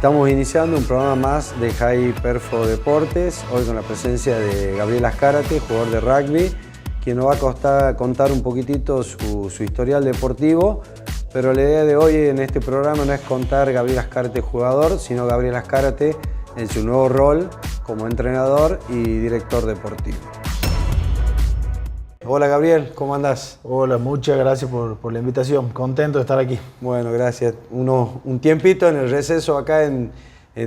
Estamos iniciando un programa más de High Perfo Deportes, hoy con la presencia de Gabriel Azcárate, jugador de rugby, quien nos va a contar un poquitito su historial deportivo, pero la idea de hoy en este programa no es contar Gabriel Azcárate jugador, sino Gabriel Azcárate en su nuevo rol como entrenador y director deportivo. Hola Gabriel, ¿cómo andás? Hola, muchas gracias por la invitación, contento de estar aquí. Bueno, gracias. Un tiempito en el receso acá en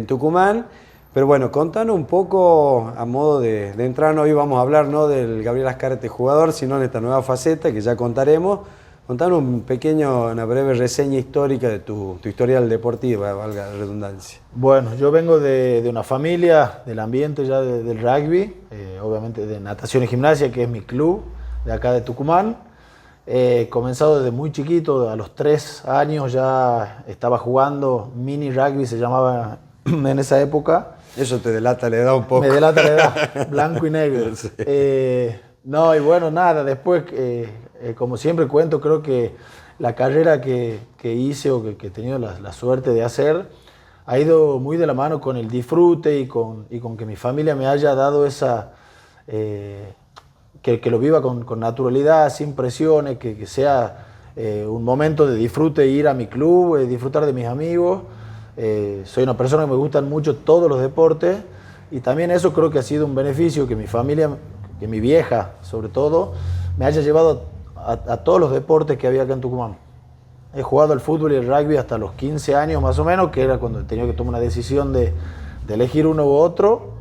Tucumán, pero bueno, contanos un poco a modo de entrar, hoy vamos a hablar no del Gabriel Azcárate jugador, sino en esta nueva faceta que ya contaremos. Contanos una breve reseña histórica de tu historial deportivo, valga la redundancia. Bueno, yo vengo de una familia del ambiente ya del rugby, obviamente de natación y gimnasia, que es mi club de acá de Tucumán. He comenzado desde muy chiquito, a los 3 años ya estaba jugando mini rugby, se llamaba en esa época. Eso te delata la edad un poco. Me delata la edad, blanco y negro. Sí. No, y bueno, nada, después, como siempre cuento, creo que la carrera que hice o que he tenido la suerte de hacer ha ido muy de la mano con el disfrute y con que mi familia me haya dado esa... Que lo viva con naturalidad, sin presiones, que sea un momento de disfrute, ir a mi club, disfrutar de mis amigos. Soy una persona que me gustan mucho todos los deportes y también eso creo que ha sido un beneficio que mi familia, que mi vieja sobre todo, me haya llevado a todos los deportes que había acá en Tucumán. He jugado al fútbol y el rugby hasta los 15 años más o menos, que era cuando tenía que tomar una decisión de elegir uno u otro.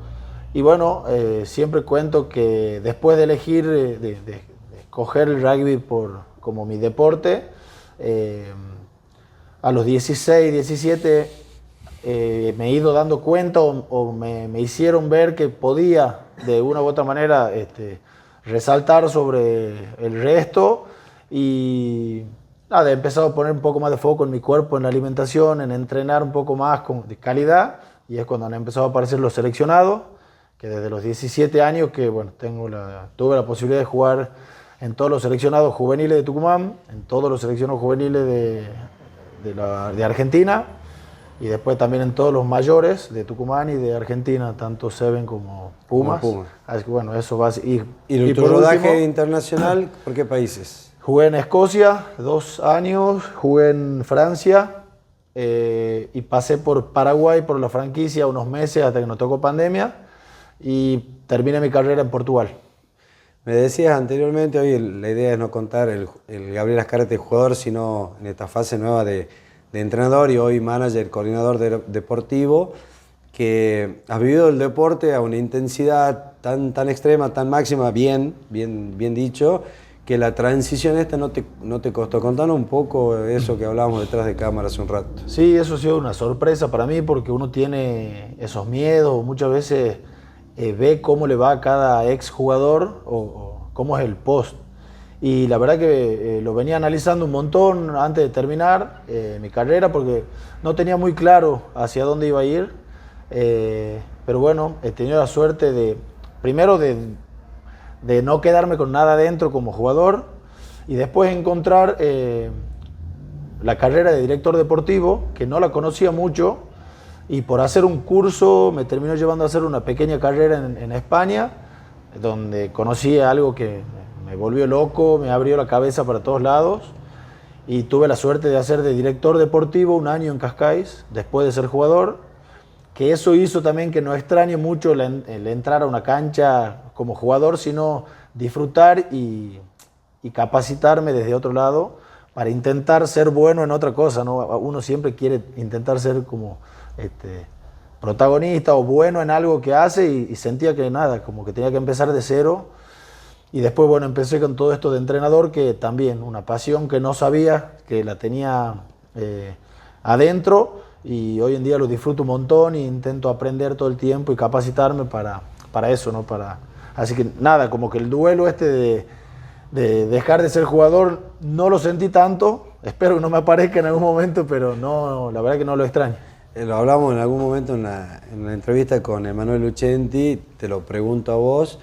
Y bueno, siempre cuento que después de elegir, de escoger el rugby como mi deporte, a los 16, 17 me he ido dando cuenta o me hicieron ver que podía de una u otra manera resaltar sobre el resto y nada, he empezado a poner un poco más de foco en mi cuerpo, en la alimentación, en entrenar un poco más de calidad y es cuando han empezado a aparecer los seleccionados. Que desde los 17 años que bueno, tuve la posibilidad de jugar en todos los seleccionados juveniles de Tucumán, en todos los seleccionados juveniles de Argentina y después también en todos los mayores de Tucumán y de Argentina, tanto Seven como Pumas. Así que bueno, eso va a ir. ¿Y tu rodaje internacional por qué países? Jugué en Escocia 2 años, jugué en Francia y pasé por Paraguay, por la franquicia unos meses hasta que nos tocó pandemia. Y terminé mi carrera en Portugal. Me decías anteriormente, hoy la idea es no contar el Gabriel Azcárate jugador, sino en esta fase nueva de entrenador y hoy manager, coordinador deportivo, que has vivido el deporte a una intensidad tan extrema, tan máxima, bien dicho, que la transición esta no te costó. Contanos un poco eso que hablábamos detrás de cámara hace un rato. Sí, eso ha sido una sorpresa para mí porque uno tiene esos miedos, muchas veces... ve cómo le va a cada ex jugador o cómo es el post. Y la verdad que lo venía analizando un montón antes de terminar mi carrera porque no tenía muy claro hacia dónde iba a ir. Pero bueno, he tenido la suerte primero de no quedarme con nada dentro como jugador y después encontrar la carrera de director deportivo, que no la conocía mucho. Y por hacer un curso me terminó llevando a hacer una pequeña carrera en España, donde conocí algo que me volvió loco, me abrió la cabeza para todos lados. Y tuve la suerte de hacer de director deportivo 1 año en Cascais, después de ser jugador. Que eso hizo también que no extrañe mucho el entrar a una cancha como jugador, sino disfrutar y capacitarme desde otro lado para intentar ser bueno en otra cosa, ¿no? Uno siempre quiere intentar ser como... protagonista o bueno en algo que hace y sentía que nada, como que tenía que empezar de cero y después bueno, empecé con todo esto de entrenador que también una pasión que no sabía que la tenía adentro y hoy en día lo disfruto un montón e intento aprender todo el tiempo y capacitarme para eso, ¿no? Así que nada, como que el duelo de dejar de ser jugador no lo sentí tanto, espero que no me aparezca en algún momento, pero no, la verdad que no lo extraño. Lo hablamos en algún momento en una entrevista con Emanuel Lucenti, te lo pregunto a vos,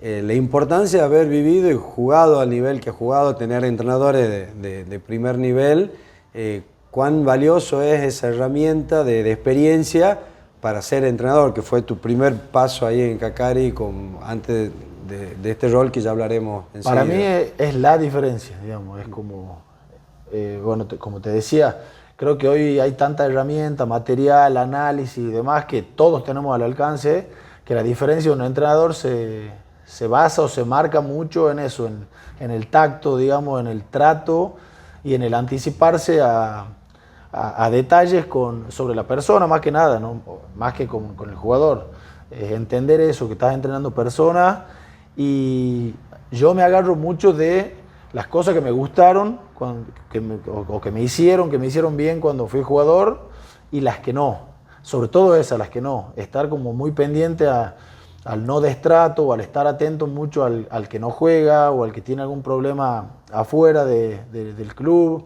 la importancia de haber vivido y jugado al nivel que ha jugado, tener entrenadores de primer nivel, cuán valioso es esa herramienta de experiencia para ser entrenador, que fue tu primer paso ahí en Cacari antes de este rol que ya hablaremos enseguida. Para mí es la diferencia, digamos, es como, bueno, como te decía, creo que hoy hay tanta herramienta, material, análisis y demás que todos tenemos al alcance, que la diferencia de un entrenador se basa o se marca mucho en eso, en el tacto, digamos, en el trato y en el anticiparse a detalles sobre la persona, más que nada, ¿no? Más que con el jugador. Entender eso, que estás entrenando personas, y yo me agarro mucho de las cosas que me gustaron o que me hicieron bien cuando fui jugador, y las que no. Sobre todo esas, las que no. Estar como muy pendiente al no destrato, o al estar atento mucho al que no juega o al que tiene algún problema afuera del club.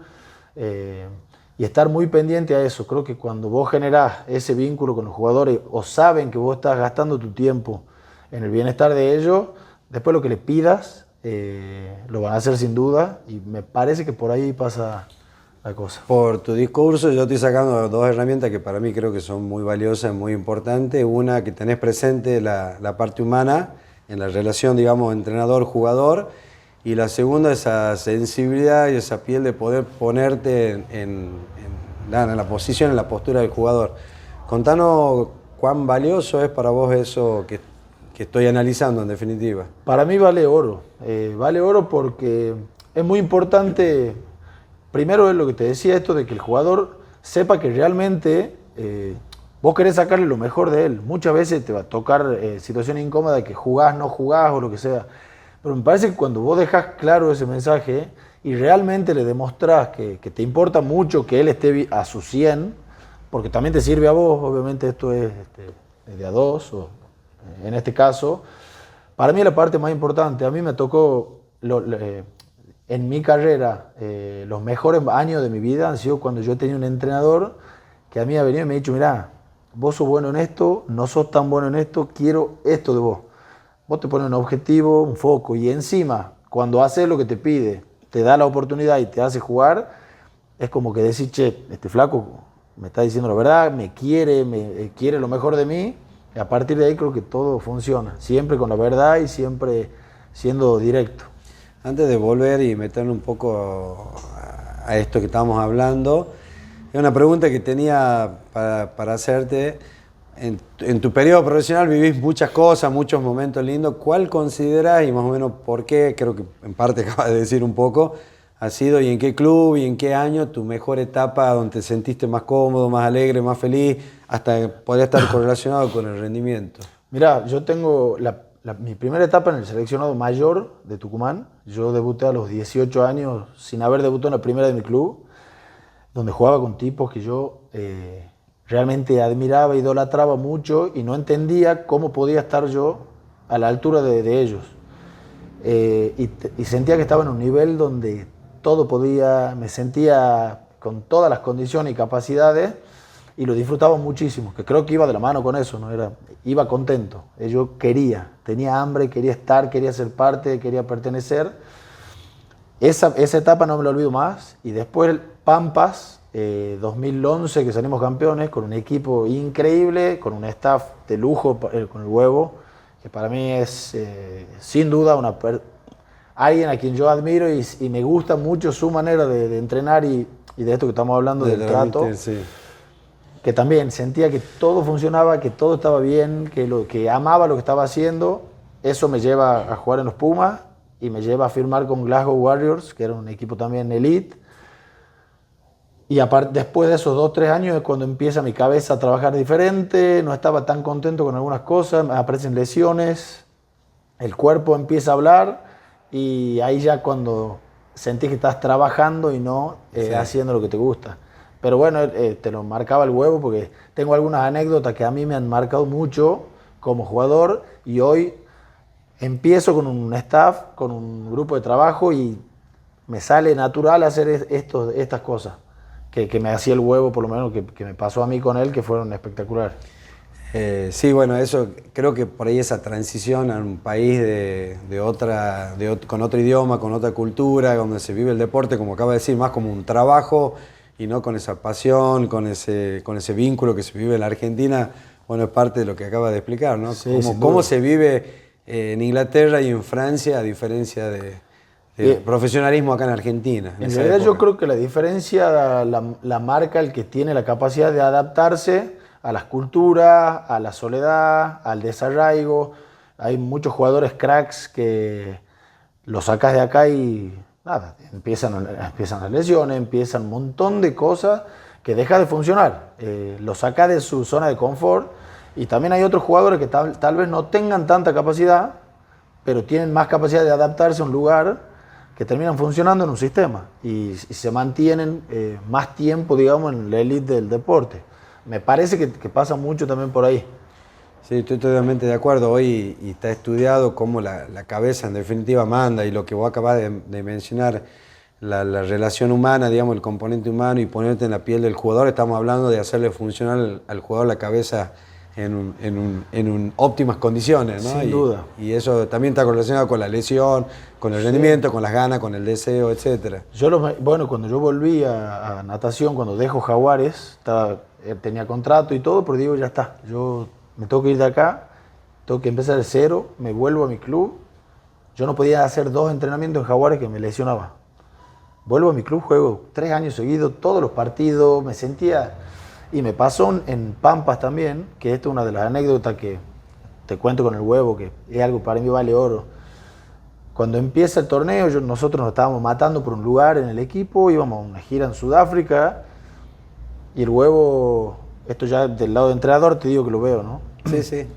Y estar muy pendiente a eso. Creo que cuando vos generás ese vínculo con los jugadores o saben que vos estás gastando tu tiempo en el bienestar de ellos, después lo que le pidas lo van a hacer sin duda, y me parece que por ahí pasa la cosa. Por tu discurso yo estoy sacando dos herramientas que para mí creo que son muy valiosas, muy importantes. Una, que tenés presente la parte humana en la relación, digamos, entrenador-jugador. Y la segunda, esa sensibilidad y esa piel de poder ponerte en la posición, en la postura del jugador. Contanos cuán valioso es para vos eso que estoy analizando, en definitiva. Para mí vale oro. Vale oro porque es muy importante. Primero es lo que te decía, esto de que el jugador sepa que realmente vos querés sacarle lo mejor de él. Muchas veces te va a tocar situaciones incómodas de que jugás, no jugás o lo que sea. Pero me parece que cuando vos dejás claro ese mensaje y realmente le demostrás que te importa mucho que él esté a su 100, porque también te sirve a vos, obviamente esto es de a dos, o en este caso, para mí es la parte más importante. A mí me tocó, en mi carrera, los mejores años de mi vida han sido cuando yo tenía un entrenador que a mí ha venido y me ha dicho: mirá, vos sos bueno en esto, no sos tan bueno en esto, quiero esto de vos. Vos te pones un objetivo, un foco, y encima, cuando haces lo que te pide, te da la oportunidad y te hace jugar, es como que decís: che, este flaco me está diciendo la verdad, me quiere lo mejor de mí, y a partir de ahí creo que todo funciona, siempre con la verdad y siempre siendo directo. Antes de volver y meterle un poco a esto que estábamos hablando, es una pregunta que tenía para hacerte. En tu periodo profesional vivís muchas cosas, muchos momentos lindos. ¿Cuál consideras, y más o menos por qué, creo que en parte acabas de decir un poco, ha sido, y en qué club y en qué año, tu mejor etapa donde te sentiste más cómodo, más alegre, más feliz, hasta podría estar correlacionado con el rendimiento? Mirá, yo tengo mi primera etapa en el seleccionado mayor de Tucumán. Yo debuté a los 18 años sin haber debutado en la primera de mi club, donde jugaba con tipos que yo realmente admiraba, idolatraba mucho, y no entendía cómo podía estar yo a la altura de ellos. Y sentía que estaba en un nivel donde todo podía, me sentía con todas las condiciones y capacidades, y lo disfrutaba muchísimo, que creo que iba de la mano con eso, ¿no? Iba contento. Yo tenía hambre, quería estar, quería ser parte, quería pertenecer. Esa etapa no me la olvido más. Y después Pampas, 2011, que salimos campeones con un equipo increíble, con un staff de lujo, con el Huevo, que para mí es sin duda alguien a quien yo admiro, y me gusta mucho su manera de entrenar y de esto que estamos hablando, del trato. Sí. Que también sentía que todo funcionaba, que todo estaba bien, que amaba lo que estaba haciendo. Eso me lleva a jugar en los Pumas y me lleva a firmar con Glasgow Warriors, que era un equipo también elite. Y después de esos 2-3 años es cuando empieza mi cabeza a trabajar diferente, no estaba tan contento con algunas cosas, me aparecen lesiones, el cuerpo empieza a hablar, y ahí ya cuando sentís que estás trabajando y no haciendo lo que te gusta. Pero bueno, te lo marcaba el Huevo, porque tengo algunas anécdotas que a mí me han marcado mucho como jugador, y hoy empiezo con un staff, con un grupo de trabajo, y me sale natural hacer estas cosas que me hacía el Huevo, por lo menos que me pasó a mí con él, que fueron espectaculares. Sí, bueno, eso creo que por ahí esa transición a un país con otro idioma, con otra cultura, donde se vive el deporte, como acaba de decir, más como un trabajo y no con esa pasión, con ese vínculo que se vive en la Argentina. Bueno, es parte de lo que acaba de explicar, ¿no? Sí, Cómo se vive en Inglaterra y en Francia, a diferencia de profesionalismo acá en Argentina. En realidad yo creo que la diferencia la marca el que tiene la capacidad de adaptarse a las culturas, a la soledad, al desarraigo. Hay muchos jugadores cracks que los sacas de acá y nada, empiezan las lesiones, empiezan un montón de cosas que deja de funcionar. Los sacas de su zona de confort. Y también hay otros jugadores que tal vez no tengan tanta capacidad, pero tienen más capacidad de adaptarse a un lugar, que terminan funcionando en un sistema y se mantienen más tiempo, digamos, en la élite del deporte. Me parece que pasa mucho también por ahí. Sí, estoy totalmente de acuerdo. Hoy y está estudiado cómo la cabeza en definitiva manda, y lo que vos acabás de mencionar, la relación humana, digamos, el componente humano, y ponerte en la piel del jugador. Estamos hablando de hacerle funcionar al jugador la cabeza en óptimas condiciones, ¿no? Sin duda. Y eso también está relacionado con la lesión, con el rendimiento, con las ganas, con el deseo, etc. Bueno, cuando yo volví a natación, cuando dejo Jaguares, tenía contrato y todo, pero digo, ya está, yo me tengo que ir de acá, tengo que empezar de cero, me vuelvo a mi club. Yo no podía hacer 2 entrenamientos en Jaguares que me lesionaba. Vuelvo a mi club, juego 3 años seguidos, todos los partidos, me sentía... Y me pasó en Pampas también, que esta es una de las anécdotas que te cuento con el huevo, que es algo para mí vale oro. Cuando empieza el torneo, nosotros nos estábamos matando por un lugar en el equipo, íbamos a una gira en Sudáfrica, y el huevo, esto ya del lado de entrenador te digo que lo veo, ¿no? Sí, sí.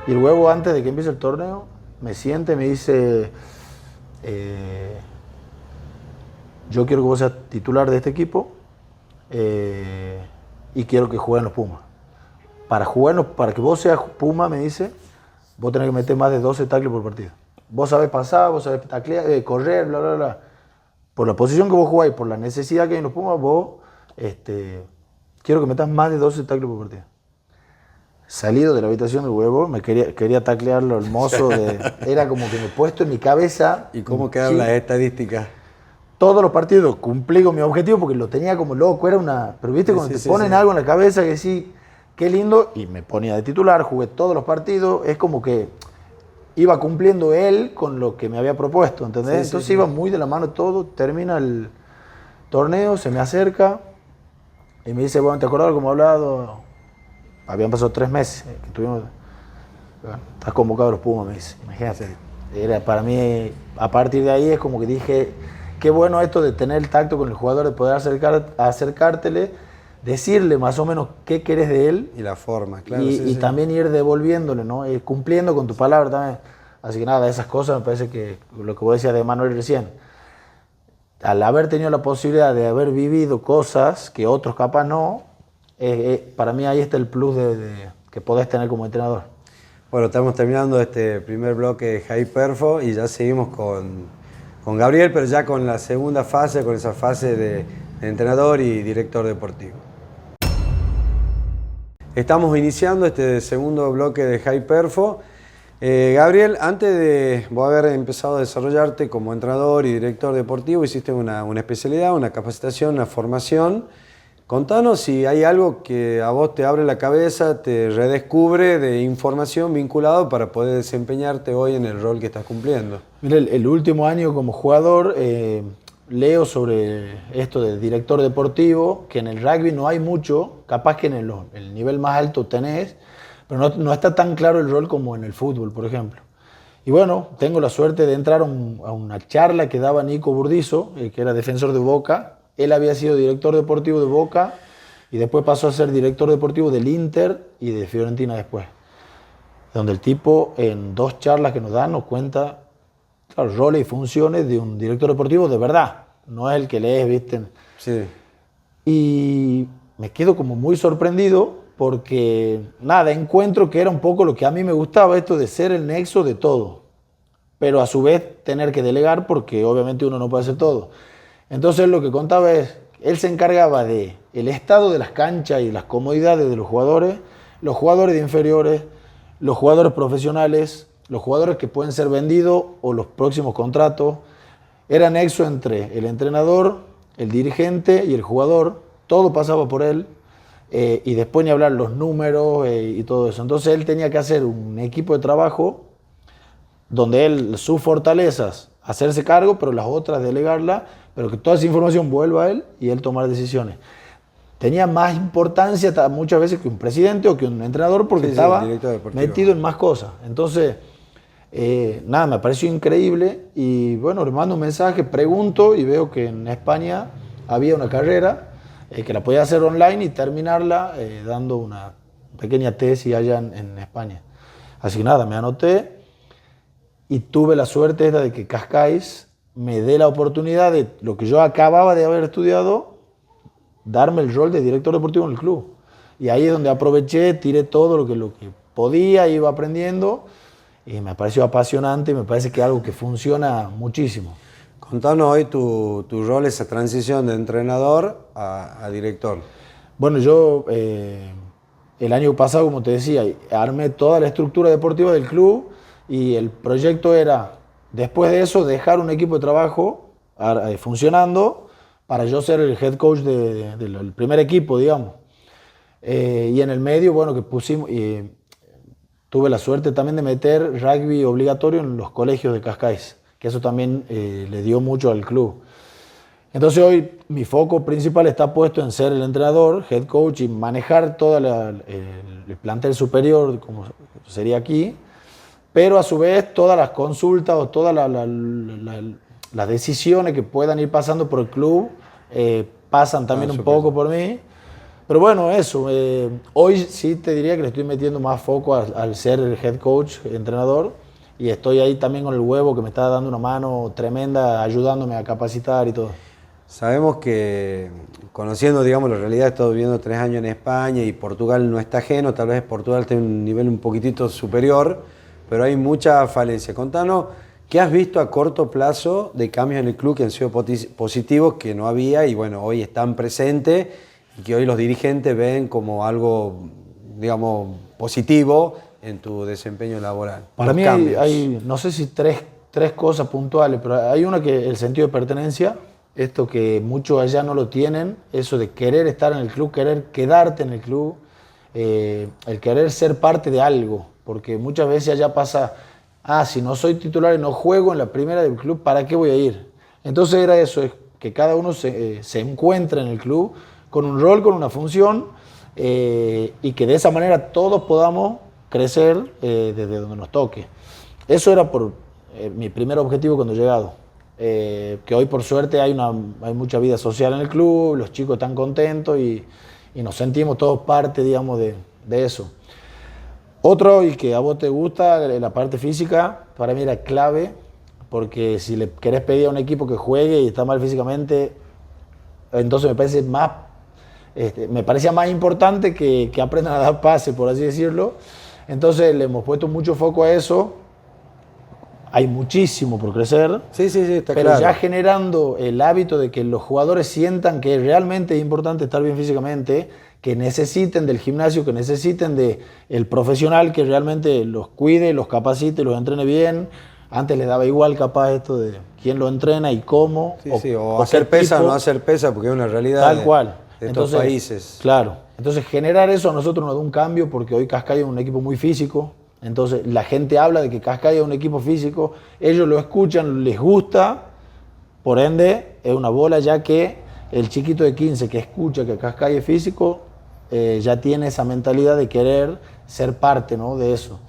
Y el huevo, antes de que empiece el torneo, me siente y me dice, yo quiero que vos seas titular de este equipo, y quiero que jueguen los Pumas. Para que vos seas Puma, me dice, vos tenés que meter más de 12 tackles por partido. Vos sabés pasar, vos sabés taclear, correr, bla, bla, bla. Por la posición que vos jugáis, por la necesidad que hay en los Pumas, vos, quiero que metas más de 12 tackles por partido. Salido de la habitación del huevo, me quería taclearlo el mozo. Era como que me he puesto en mi cabeza. ¿Y cómo quedan las estadísticas? Todos los partidos cumplí con mi objetivo porque lo tenía como loco, era una... Pero viste, cuando te ponen algo en la cabeza que sí, qué lindo, y me ponía de titular, jugué todos los partidos, es como que iba cumpliendo él con lo que me había propuesto, ¿entendés? Entonces iba muy de la mano todo, termina el torneo, se me acerca y me dice, bueno, ¿te acordás cómo he hablado? Habían pasado 3 meses que tuvimos... Estás convocado a los Pumas, me dice, imagínate. Era para mí, a partir de ahí es como que dije... Qué bueno esto de tener el tacto con el jugador, de poder acercártele, decirle más o menos qué querés de él. Y la forma, claro. Y también ir devolviéndole, ¿no? Cumpliendo con tu palabra también. Así que nada, esas cosas me parece que lo que vos decías de Manuel recién, al haber tenido la posibilidad de haber vivido cosas que otros capaz no, para mí ahí está el plus que podés tener como entrenador. Bueno, estamos terminando este primer bloque de High Perfo y ya seguimos con Gabriel, pero ya con la segunda fase, con esa fase de entrenador y director deportivo. Estamos iniciando este segundo bloque de High Perfo. Gabriel, antes de vos haber empezado a desarrollarte como entrenador y director deportivo, hiciste una especialidad, una capacitación, una formación. Contanos si hay algo que a vos te abre la cabeza, te redescubre de información vinculado para poder desempeñarte hoy en el rol que estás cumpliendo. Mira, el último año como jugador leo sobre esto de director deportivo, que en el rugby no hay mucho, capaz que en el nivel más alto tenés, pero no está tan claro el rol como en el fútbol, por ejemplo. Y bueno, tengo la suerte de entrar a una charla que daba Nico Burdizo, que era defensor de Boca. Él había sido director deportivo de Boca y después pasó a ser director deportivo del Inter y de Fiorentina después. Donde el tipo, en 2 charlas que nos dan, nos cuenta, claro, roles y funciones de un director deportivo de verdad. No es el que lees, ¿viste? Sí. Y me quedo como muy sorprendido porque, nada, encuentro que era un poco lo que a mí me gustaba, esto de ser el nexo de todo. Pero a su vez tener que delegar porque obviamente uno no puede hacer todo. Entonces lo que contaba es, él se encargaba de el estado de las canchas y las comodidades de los jugadores de inferiores, los jugadores profesionales, los jugadores que pueden ser vendidos o los próximos contratos. Era nexo entre el entrenador, el dirigente y el jugador. todo pasaba por él. Y después ni hablar los números y todo eso. Entonces él tenía que hacer un equipo de trabajo donde él, sus fortalezas, hacerse cargo, pero las otras delegarla, pero que toda esa información vuelva a él y él tomar decisiones. Tenía más importancia muchas veces que un presidente o que un entrenador porque estaba metido en más cosas. Entonces, nada, me pareció increíble y bueno, le mando un mensaje, pregunto y veo que en España había una carrera que la podía hacer online y terminarla dando una pequeña tesis allá en España. Así que nada, me anoté y tuve la suerte esta de que Cascais me dé la oportunidad de lo que yo acababa de haber estudiado, darme el rol de director deportivo en el club. Y ahí es donde aproveché, tiré todo lo que podía, iba aprendiendo y me pareció apasionante y me parece que es algo que funciona muchísimo. Contanos hoy tu rol, esa transición de entrenador a director. Bueno, yo el año pasado, como te decía, armé toda la estructura deportiva del club y el proyecto era, después de eso, dejar un equipo de trabajo funcionando para yo ser el head coach del primer equipo, digamos. Y en el medio, bueno, que pusimos, tuve la suerte también de meter rugby obligatorio en los colegios de Cascais, que eso también le dio mucho al club. Entonces hoy mi foco principal está puesto en ser el entrenador, head coach y manejar todo el plantel superior, como sería aquí, pero a su vez todas las consultas o todas las decisiones que puedan ir pasando por el club pasan también un poco por mí. Pero bueno, eso, hoy sí te diría que le estoy metiendo más foco al ser el head coach, entrenador, y estoy ahí también con el huevo que me está dando una mano tremenda, ayudándome a capacitar y todo. Sabemos que, conociendo, digamos, la realidad, he estado viviendo 3 años en España y Portugal no está ajeno, tal vez Portugal tiene un nivel un poquitito superior, pero hay mucha falencia. Contanos, ¿qué has visto a corto plazo de cambios en el club que han sido positivos, que no había y bueno, hoy están presentes y que hoy los dirigentes ven como algo, digamos, positivo en tu desempeño laboral? Para mí hay, no sé si tres cosas puntuales, pero hay una que el sentido de pertenencia, esto que muchos allá no lo tienen, eso de querer estar en el club, querer quedarte en el club, el querer ser parte de algo, porque muchas veces allá pasa, si no soy titular y no juego en la primera del club, ¿para qué voy a ir? Entonces era eso, es que cada uno se encuentra en el club con un rol, con una función, y que de esa manera todos podamos crecer desde donde nos toque. Eso era por mi primer objetivo cuando he llegado. Que hoy por suerte hay mucha vida social en el club, los chicos están contentos y nos sentimos todos parte, digamos, de eso. Otro, y que a vos te gusta, la parte física, para mí era clave, porque si le querés pedir a un equipo que juegue y está mal físicamente, entonces me parecía más importante que aprendan a dar pase, por así decirlo. Entonces le hemos puesto mucho foco a eso. Hay muchísimo por crecer, sí, está pero claro. ya generando el hábito de que los jugadores sientan que realmente es importante estar bien físicamente, que necesiten del gimnasio, que necesiten del profesional que realmente los cuide, los capacite, los entrene bien. Antes les daba igual capaz esto de quién lo entrena y cómo. O hacer pesa o no hacer pesa, porque es una realidad tal cual. De estos países. Claro. Entonces generar eso a nosotros nos da un cambio, porque hoy Cascais es un equipo muy físico. Entonces la gente habla de que Cascais es un equipo físico, ellos lo escuchan, les gusta, por ende es una bola, ya que el chiquito de 15 que escucha que Cascais es físico, ya tiene esa mentalidad de querer ser parte, ¿no?, de eso.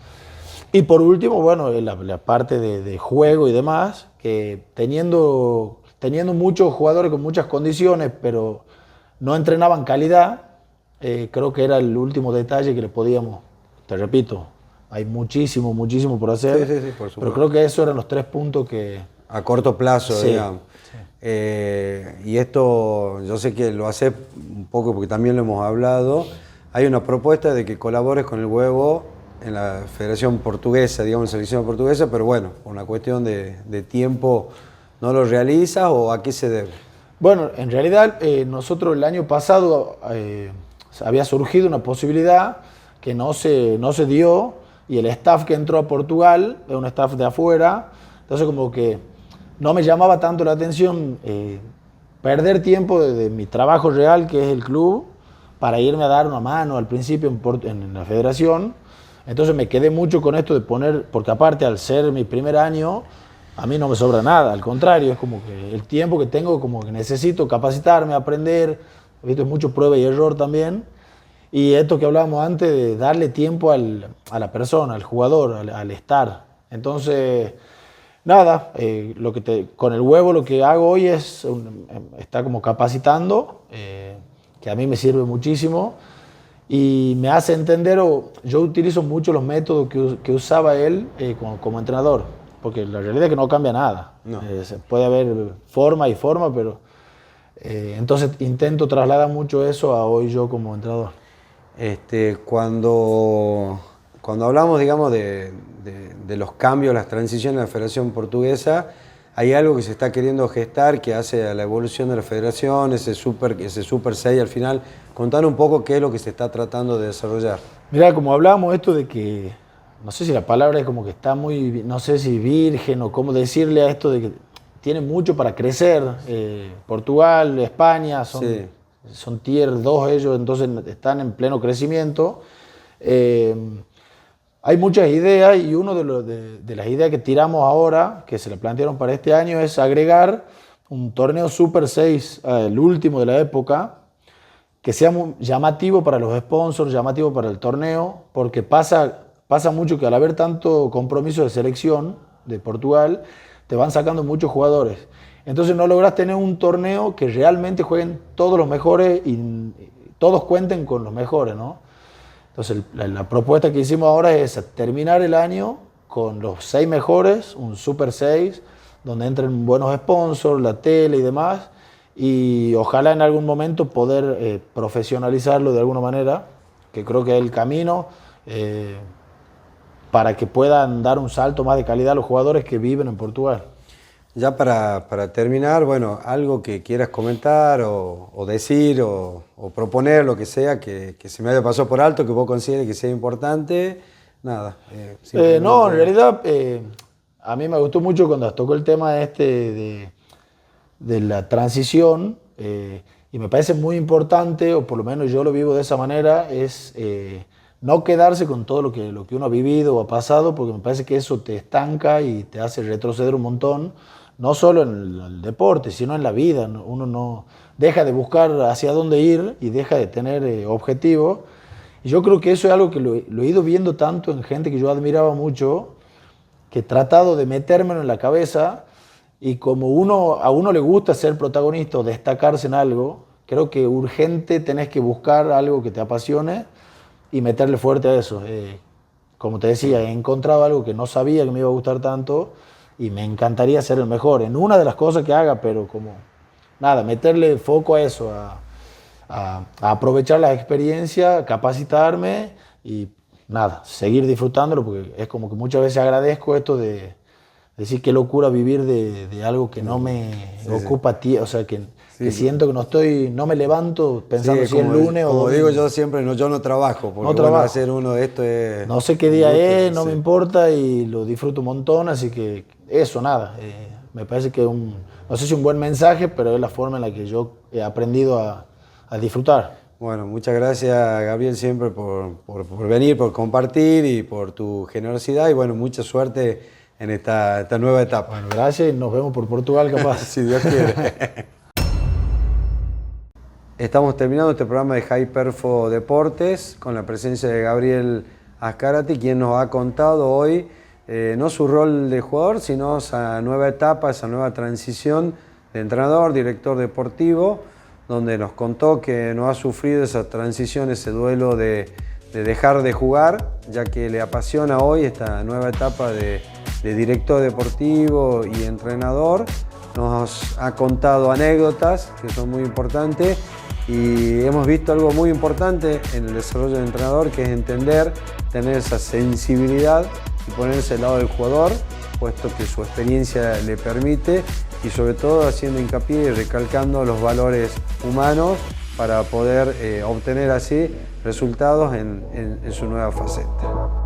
Y por último, bueno, la parte de juego y demás, que teniendo muchos jugadores con muchas condiciones, pero no entrenaban calidad, creo que era el último detalle que le podíamos, te repito, hay muchísimo por hacer, sí, por supuesto. Pero creo que esos eran los 3 puntos que... A corto plazo, sí, digamos. Sí. Y esto, yo sé que lo hace un poco porque también lo hemos hablado. Hay una propuesta de que colabores con el huevo en la Federación Portuguesa, digamos, en la selección portuguesa, pero bueno, por una cuestión de tiempo, ¿no lo realizas o a qué se debe? Bueno, en realidad nosotros el año pasado había surgido una posibilidad que no se dio, y el staff que entró a Portugal es un staff de afuera, entonces como que no me llamaba tanto la atención perder tiempo de mi trabajo real, que es el club, para irme a dar una mano al principio en la federación. Entonces me quedé mucho con esto de poner, porque aparte al ser mi primer año, a mí no me sobra nada, al contrario, es como que el tiempo que tengo, como que necesito capacitarme, aprender, ¿viste? Es mucho prueba y error también. Y esto que hablábamos antes de darle tiempo a la persona, al jugador, al estar. Entonces, nada, con el huevo lo que hago hoy es estar como capacitando, que a mí me sirve muchísimo y me hace entender, yo utilizo mucho los métodos que usaba él como entrenador, porque la realidad es que no cambia nada. No. Puede haber forma y forma, pero entonces intento trasladar mucho eso a hoy yo como entrenador. Cuando hablamos, digamos, de los cambios, las transiciones en la Federación Portuguesa, hay algo que se está queriendo gestar que hace a la evolución de la Federación, ese Super 6 al final. Contanos un poco qué es lo que se está tratando de desarrollar. Mirá, como hablábamos esto de que, no sé si la palabra es como que está muy, no sé si virgen o cómo decirle a esto de que tiene mucho para crecer. Portugal, España, son tier 2 ellos, entonces están en pleno crecimiento. Hay muchas ideas y una de las ideas que tiramos ahora, que se le plantearon para este año, es agregar un torneo Super 6, el último de la época, que sea muy llamativo para los sponsors, llamativo para el torneo, porque pasa mucho que al haber tanto compromiso de selección de Portugal, te van sacando muchos jugadores. Entonces no logras tener un torneo que realmente jueguen todos los mejores y todos cuenten con los mejores, ¿no? Entonces la propuesta que hicimos ahora es terminar el año con los 6 mejores, un Super 6, donde entren buenos sponsors, la tele y demás, y ojalá en algún momento poder profesionalizarlo de alguna manera, que creo que es el camino para que puedan dar un salto más de calidad a los jugadores que viven en Portugal. Ya para terminar, bueno, algo que quieras comentar o decir o proponer, lo que sea, que se me haya pasado por alto, que vos consideres que sea importante, nada. No, en realidad a mí me gustó mucho cuando tocó el tema de la transición y me parece muy importante, o por lo menos yo lo vivo de esa manera, es no quedarse con todo lo que uno ha vivido o ha pasado, porque me parece que eso te estanca y te hace retroceder un montón. No solo en el deporte, sino en la vida. Uno no deja de buscar hacia dónde ir y deja de tener objetivos. Y yo creo que eso es algo que lo he ido viendo tanto en gente que yo admiraba mucho, que he tratado de metérmelo en la cabeza y como a uno le gusta ser protagonista o destacarse en algo, creo que urgente tenés que buscar algo que te apasione y meterle fuerte a eso. Como te decía, he encontrado algo que no sabía que me iba a gustar tanto y me encantaría ser el mejor en una de las cosas que haga, pero como nada, meterle foco a eso, a aprovechar la experiencia, capacitarme y nada, seguir disfrutándolo, porque es como que muchas veces agradezco esto de decir qué locura vivir de algo que no me ocupa a ti, o sea, que siento que no me levanto pensando si es lunes o como domingo. digo yo siempre, yo no trabajo, porque No trabajo. Hacer uno de esto es... No sé qué día es, no me importa y lo disfruto un montón, así que eso, nada, me parece que no sé si un buen mensaje, pero es la forma en la que yo he aprendido a disfrutar. Bueno, muchas gracias, Gabriel, siempre por venir, por compartir y por tu generosidad y bueno, mucha suerte en esta nueva etapa. Bueno, gracias y nos vemos por Portugal capaz. Si Dios quiere. Estamos terminando este programa de High Perfo Deportes con la presencia de Gabriel Azcárate, quien nos ha contado hoy no su rol de jugador, sino esa nueva etapa, esa nueva transición de entrenador, director deportivo, donde nos contó que no ha sufrido esa transición, ese duelo de dejar de jugar, ya que le apasiona hoy esta nueva etapa de director deportivo y entrenador. Nos ha contado anécdotas que son muy importantes y hemos visto algo muy importante en el desarrollo del entrenador, que es entender, tener esa sensibilidad y ponerse al lado del jugador, puesto que su experiencia le permite, y sobre todo haciendo hincapié y recalcando los valores humanos para poder obtener así resultados en su nueva faceta.